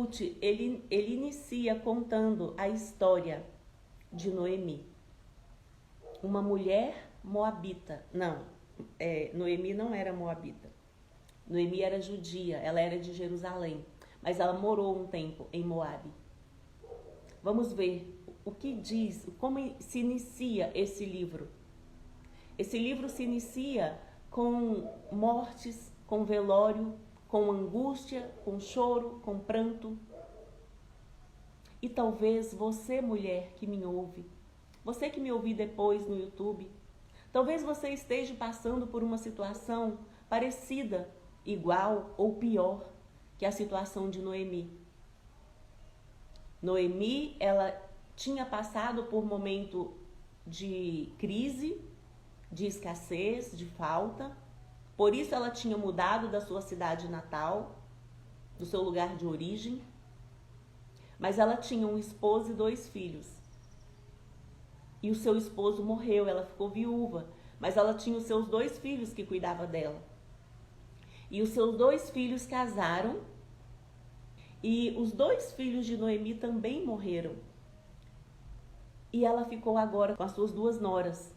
Ruth, ele inicia contando a história de Noemi. Uma mulher moabita. Não, Noemi não era moabita. Noemi era judia, ela era de Jerusalém, mas ela morou um tempo em Moabe. Vamos ver o que diz, como se inicia esse livro. Esse livro se inicia com mortes, com velório, com angústia, com choro, com pranto. E talvez você, mulher que me ouve, você que me ouve depois no YouTube, talvez você esteja passando por uma situação parecida, igual ou pior que a situação de Noemi. Noemi, ela tinha passado por momento de crise, de escassez, de falta. Por isso ela tinha mudado da sua cidade natal, do seu lugar de origem. Mas ela tinha um esposo e 2 filhos. E o seu esposo morreu, ela ficou viúva. Mas ela tinha os seus 2 filhos que cuidavam dela. E os seus 2 filhos casaram. E os 2 filhos de Noemi também morreram. E ela ficou agora com as suas 2 noras.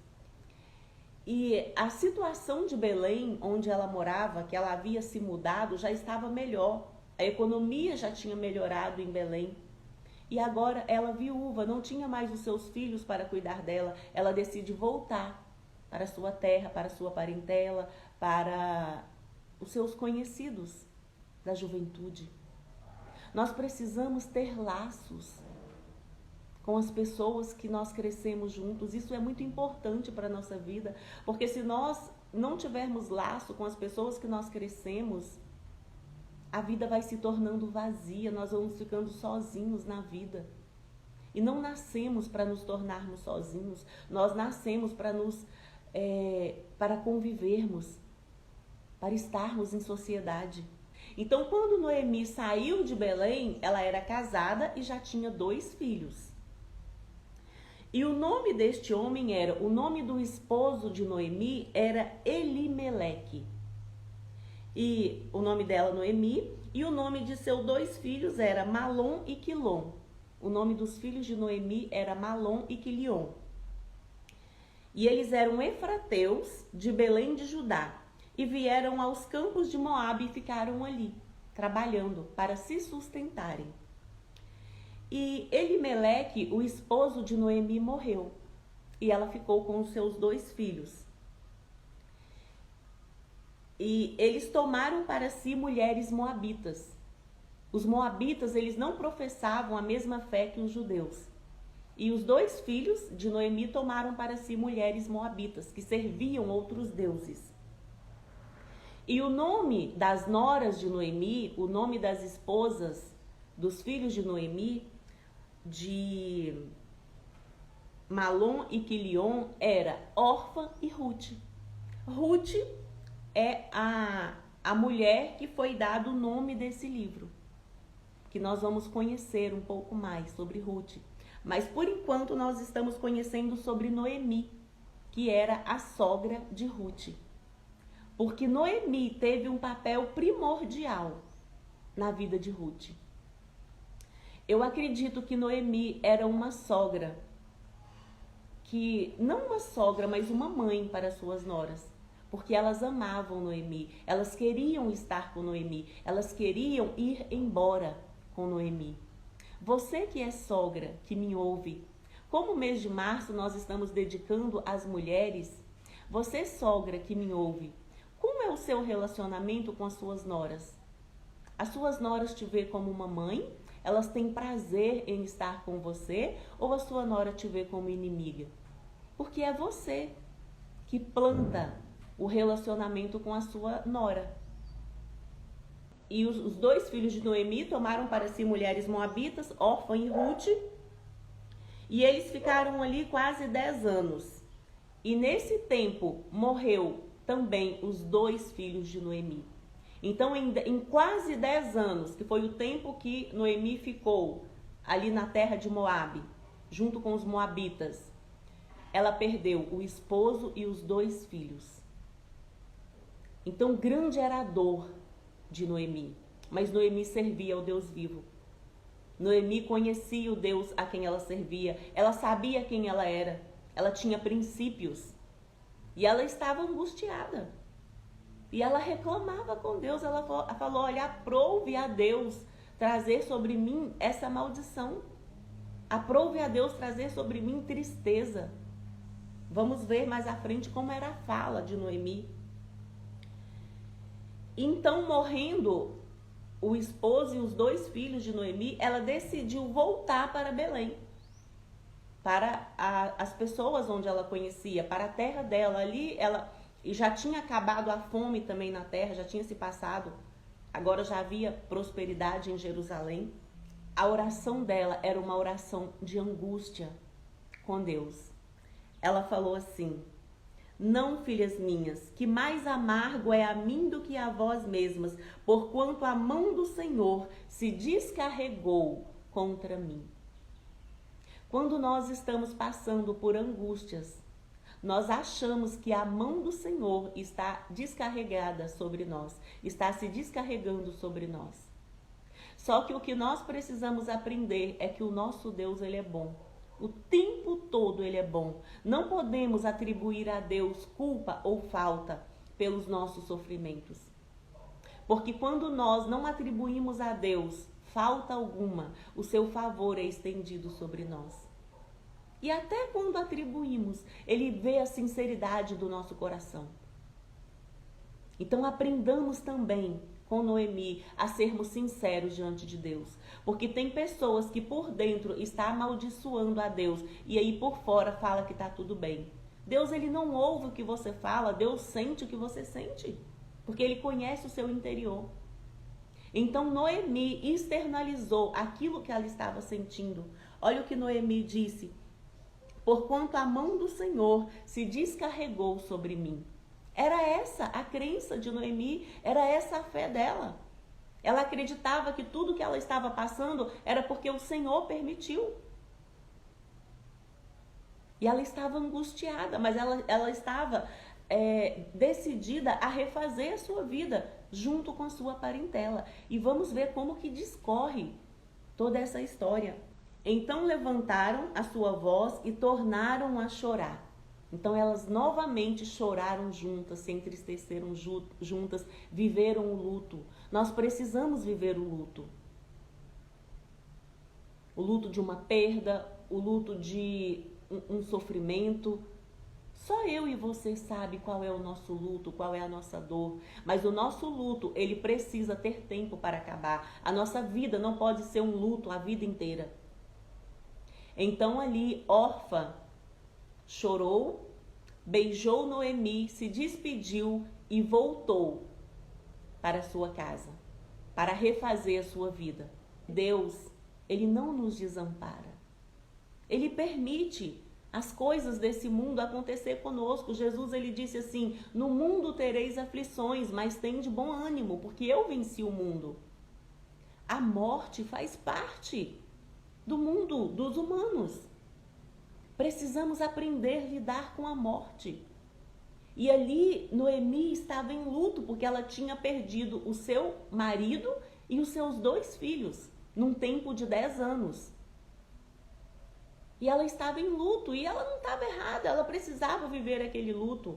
E a situação de Belém, onde ela morava, que ela havia se mudado, já estava melhor. A economia já tinha melhorado em Belém. E agora ela, viúva, não tinha mais os seus filhos para cuidar dela. Ela decide voltar para a sua terra, para a sua parentela, para os seus conhecidos da juventude. Nós precisamos ter laços com as pessoas que nós crescemos juntos. Isso é muito importante para a nossa vida, porque se nós não tivermos laço com as pessoas que nós crescemos, a vida vai se tornando vazia, nós vamos ficando sozinhos na vida. E não nascemos para nos tornarmos sozinhos, nós nascemos para convivermos, para estarmos em sociedade. Então, quando Noemi saiu de Belém, ela era casada e já tinha 2 filhos. E o nome deste homem o nome do esposo de Noemi era Elimeleque. E o nome dela, Noemi, e o nome de seus 2 filhos era Malom e Quilom. O nome dos filhos de Noemi era Malom e Quiliom. E eles eram efrateus de Belém de Judá. E vieram aos campos de Moabe e ficaram ali, trabalhando para se sustentarem. E Elimeleque, o esposo de Noemi, morreu. E ela ficou com os seus 2 filhos. E eles tomaram para si mulheres moabitas. Os moabitas, eles não professavam a mesma fé que os judeus. E os 2 filhos de Noemi tomaram para si mulheres moabitas, que serviam outros deuses. E o nome das noras de Noemi, o nome das esposas dos filhos de Noemi, de Malom e Quiliom, era Orfa e Ruth. Ruth é a mulher que foi dado o nome desse livro, que nós vamos conhecer um pouco mais sobre Ruth. Mas por enquanto nós estamos conhecendo sobre Noemi, que era a sogra de Ruth. Porque Noemi teve um papel primordial na vida de Ruth. Eu acredito que Noemi era uma sogra, que não uma sogra, mas uma mãe para suas noras. Porque elas amavam Noemi, elas queriam estar com Noemi, elas queriam ir embora com Noemi. Você que é sogra, que me ouve, como o mês de março nós estamos dedicando às mulheres, você sogra que me ouve, como é o seu relacionamento com as suas noras? As suas noras te vê como uma mãe? Elas têm prazer em estar com você? Ou a sua nora te vê como inimiga? Porque é você que planta o relacionamento com a sua nora. E os 2 filhos de Noemi tomaram para si mulheres moabitas, Orfa e Ruth, e eles ficaram ali quase 10 anos. E nesse tempo morreu também os 2 filhos de Noemi. Então, em quase 10 anos, que foi o tempo que Noemi ficou ali na terra de Moabe, junto com os moabitas, ela perdeu o esposo e os 2 filhos. Então, grande era a dor de Noemi, mas Noemi servia ao Deus vivo. Noemi conhecia o Deus a quem ela servia, ela sabia quem ela era, ela tinha princípios e ela estava angustiada. E ela reclamava com Deus, ela falou, olha, aprove a Deus trazer sobre mim essa maldição. Aprove a Deus trazer sobre mim tristeza. Vamos ver mais à frente como era a fala de Noemi. Então, morrendo o esposo e os 2 filhos de Noemi, ela decidiu voltar para Belém, para as pessoas onde ela conhecia, para a terra dela. Ali ela já tinha acabado a fome também na terra, já tinha se passado, agora já havia prosperidade em Jerusalém. A oração dela era uma oração de angústia com Deus. Ela falou assim: não, filhas minhas, que mais amargo é a mim do que a vós mesmas, porquanto a mão do Senhor se descarregou contra mim. Quando nós estamos passando por angústias, nós achamos que a mão do Senhor está descarregada sobre nós, está se descarregando sobre nós. Só que o que nós precisamos aprender é que o nosso Deus, ele é bom. O tempo todo ele é bom. Não podemos atribuir a Deus culpa ou falta pelos nossos sofrimentos. Porque quando nós não atribuímos a Deus falta alguma, o seu favor é estendido sobre nós. E até quando atribuímos, ele vê a sinceridade do nosso coração. Então aprendamos também com Noemi a sermos sinceros diante de Deus. Porque tem pessoas que por dentro está amaldiçoando a Deus e aí por fora fala que está tudo bem. Deus, ele não ouve o que você fala, Deus sente o que você sente. Porque ele conhece o seu interior. Então Noemi externalizou aquilo que ela estava sentindo. Olha o que Noemi disse: porquanto a mão do Senhor se descarregou sobre mim. Era essa a crença de Noemi, era essa a fé dela. Ela acreditava que tudo que ela estava passando era porque o Senhor permitiu. E ela estava angustiada, mas ela estava decidida a refazer a sua vida junto com a sua parentela. E vamos ver como que discorre toda essa história. Então levantaram a sua voz e tornaram a chorar. Então elas novamente choraram juntas, se entristeceram juntas, viveram o luto. Nós precisamos viver o luto. O luto de uma perda, o luto de um sofrimento. Só eu e você sabe qual é o nosso luto, qual é a nossa dor. Mas o nosso luto, ele precisa ter tempo para acabar. A nossa vida não pode ser um luto a vida inteira. Então ali, Orfa chorou, beijou Noemi, se despediu e voltou para a sua casa, para refazer a sua vida. Deus, ele não nos desampara. Ele permite as coisas desse mundo acontecer conosco. Jesus, ele disse assim: no mundo tereis aflições, mas tende bom ânimo, porque eu venci o mundo. A morte faz parte do mundo dos humanos. Precisamos aprender a lidar com a morte. E ali Noemi estava em luto porque ela tinha perdido o seu marido e os seus 2 filhos num tempo de 10 anos. E ela estava em luto e ela não estava errada, ela precisava viver aquele luto.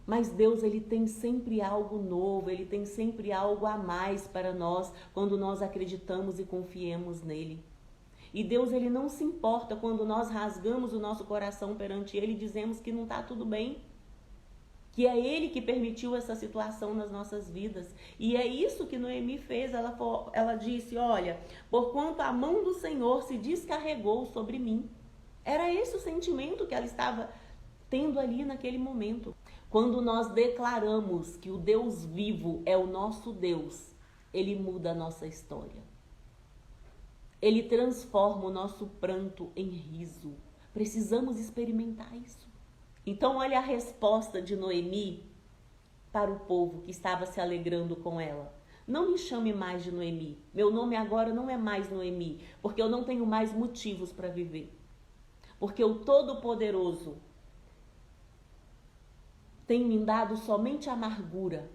Mas Deus, ele tem sempre algo novo, ele tem sempre algo a mais para nós quando nós acreditamos e confiemos nele. E Deus, ele não se importa quando nós rasgamos o nosso coração perante ele e dizemos que não está tudo bem. Que é ele que permitiu essa situação nas nossas vidas. E é isso que Noemi fez. Ela disse: olha, porquanto a mão do Senhor se descarregou sobre mim. Era esse o sentimento que ela estava tendo ali naquele momento. Quando nós declaramos que o Deus vivo é o nosso Deus, ele muda a nossa história. Ele transforma o nosso pranto em riso. Precisamos experimentar isso. Então, olha a resposta de Noemi para o povo que estava se alegrando com ela. Não me chame mais de Noemi. Meu nome agora não é mais Noemi, porque eu não tenho mais motivos para viver. Porque o Todo-Poderoso tem me dado somente amargura.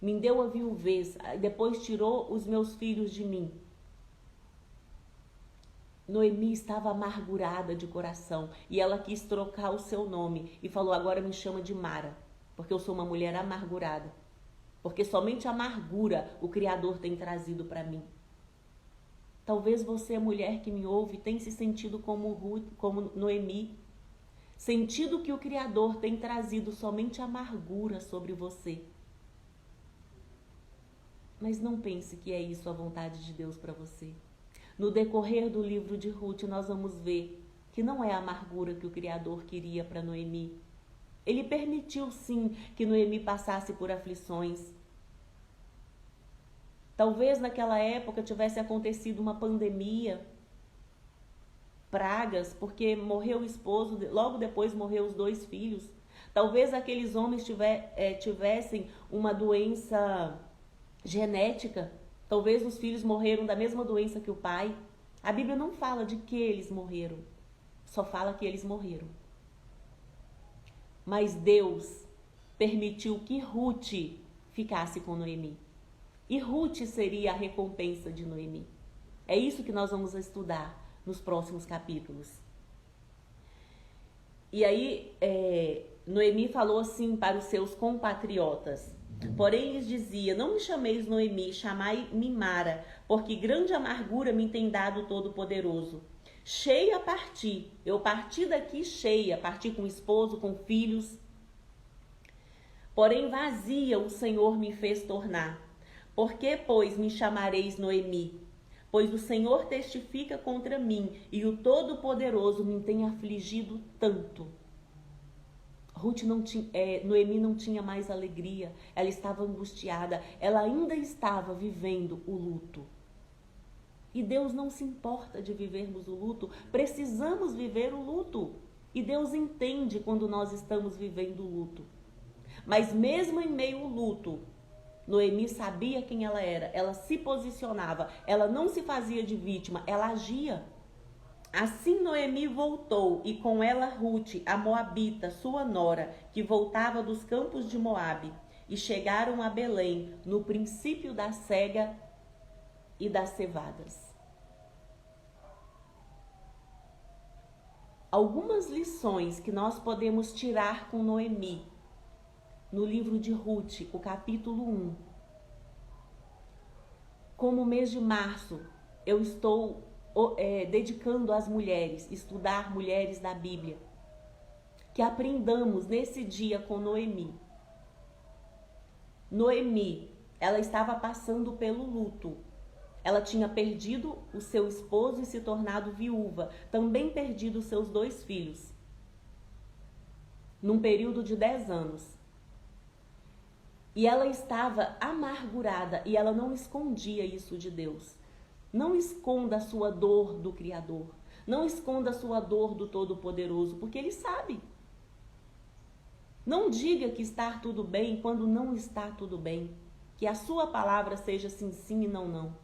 Me deu a viuvez, depois tirou os meus filhos de mim. Noemi estava amargurada de coração e ela quis trocar o seu nome e falou: agora me chama de Mara, porque eu sou uma mulher amargurada. Porque somente amargura o Criador tem trazido para mim. Talvez você, mulher que me ouve, tenha se sentido como Noemi, sentido que o Criador tem trazido somente amargura sobre você. Mas não pense que é isso a vontade de Deus para você. No decorrer do livro de Ruth, nós vamos ver que não é a amargura que o Criador queria para Noemi. Ele permitiu sim que Noemi passasse por aflições. Talvez naquela época tivesse acontecido uma pandemia, pragas, porque morreu o esposo, logo depois morreu os 2 filhos. Talvez aqueles homens tivessem uma doença genética. Talvez os filhos morreram da mesma doença que o pai. A Bíblia não fala de que eles morreram, só fala que eles morreram. Mas Deus permitiu que Ruth ficasse com Noemi. E Ruth seria a recompensa de Noemi. É isso que nós vamos estudar nos próximos capítulos. E aí, Noemi falou assim para os seus compatriotas: porém lhes dizia: não me chameis Noemi, chamai-me Mara, porque grande amargura me tem dado o Todo-Poderoso. Cheia parti, eu parti daqui cheia, parti com esposo, com filhos. Porém vazia o Senhor me fez tornar. Por que, pois, me chamareis Noemi? Pois o Senhor testifica contra mim, e o Todo-Poderoso me tem afligido tanto. Noemi não tinha mais alegria, ela estava angustiada, ela ainda estava vivendo o luto. E Deus não se importa de vivermos o luto, precisamos viver o luto. E Deus entende quando nós estamos vivendo o luto. Mas mesmo em meio ao luto, Noemi sabia quem ela era, ela se posicionava, ela não se fazia de vítima, ela agia. Assim Noemi voltou, e com ela Ruth, a moabita, sua nora, que voltava dos campos de Moabe, e chegaram a Belém, no princípio da cega e das cevadas. Algumas lições que nós podemos tirar com Noemi, no livro de Ruth, o capítulo 1. Como o mês de março, eu estou dedicando às mulheres, estudar mulheres da Bíblia. Que aprendamos nesse dia com Noemi. Noemi, ela estava passando pelo luto. Ela tinha perdido o seu esposo e se tornado viúva. Também perdido os seus 2 filhos. Num período de 10 anos. E ela estava amargurada e ela não escondia isso de Deus. Não esconda a sua dor do Criador. Não esconda a sua dor do Todo-Poderoso, porque Ele sabe. Não diga que está tudo bem quando não está tudo bem. Que a sua palavra seja sim, sim e não, não.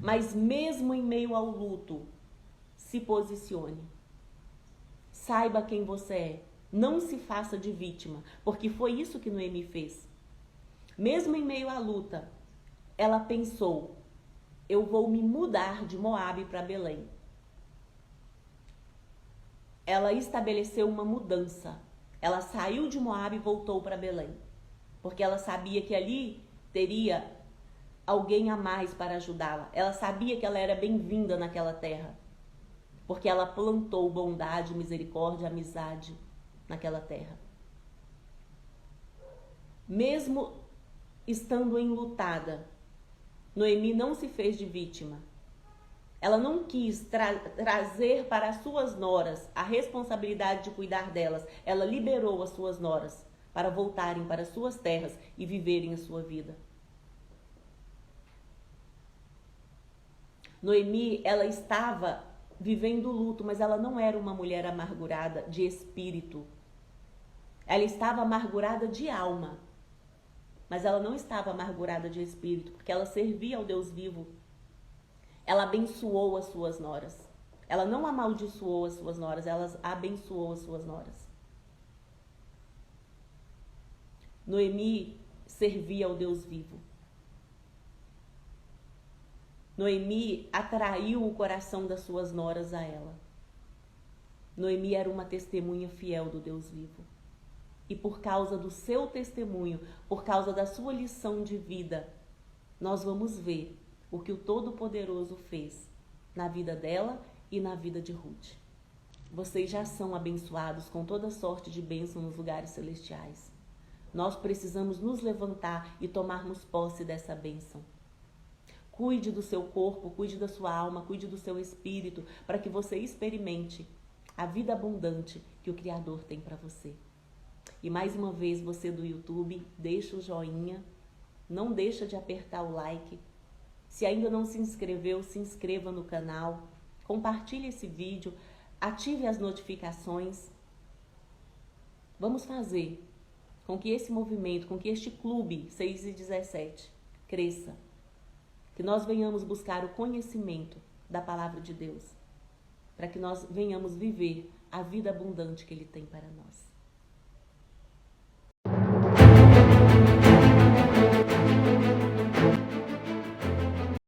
Mas mesmo em meio ao luto, se posicione. Saiba quem você é. Não se faça de vítima, porque foi isso que Noemi fez. Mesmo em meio à luta, ela pensou: eu vou me mudar de Moabe para Belém. Ela estabeleceu uma mudança. Ela saiu de Moabe e voltou para Belém, porque ela sabia que ali teria alguém a mais para ajudá-la. Ela sabia que ela era bem-vinda naquela terra, porque ela plantou bondade, misericórdia, amizade naquela terra. Mesmo estando enlutada, Noemi não se fez de vítima. Ela não quis trazer para as suas noras a responsabilidade de cuidar delas. Ela liberou as suas noras para voltarem para as suas terras e viverem a sua vida. Noemi, ela estava vivendo o luto, mas ela não era uma mulher amargurada de espírito. Ela estava amargurada de alma, mas ela não estava amargurada de espírito, porque ela servia ao Deus vivo. Ela abençoou as suas noras. Ela não amaldiçoou as suas noras, ela abençoou as suas noras. Noemi servia ao Deus vivo. Noemi atraiu o coração das suas noras a ela. Noemi era uma testemunha fiel do Deus vivo. E por causa do seu testemunho, por causa da sua lição de vida, nós vamos ver o que o Todo-Poderoso fez na vida dela e na vida de Ruth. Vocês já são abençoados com toda sorte de bênção nos lugares celestiais. Nós precisamos nos levantar e tomarmos posse dessa bênção. Cuide do seu corpo, cuide da sua alma, cuide do seu espírito, para que você experimente a vida abundante que o Criador tem para você. E mais uma vez, você do YouTube, deixa o joinha, não deixa de apertar o like. Se ainda não se inscreveu, se inscreva no canal, compartilhe esse vídeo, ative as notificações. Vamos fazer com que esse movimento, com que este clube 6 e 17 cresça. Que nós venhamos buscar o conhecimento da palavra de Deus, para que nós venhamos viver a vida abundante que Ele tem para nós.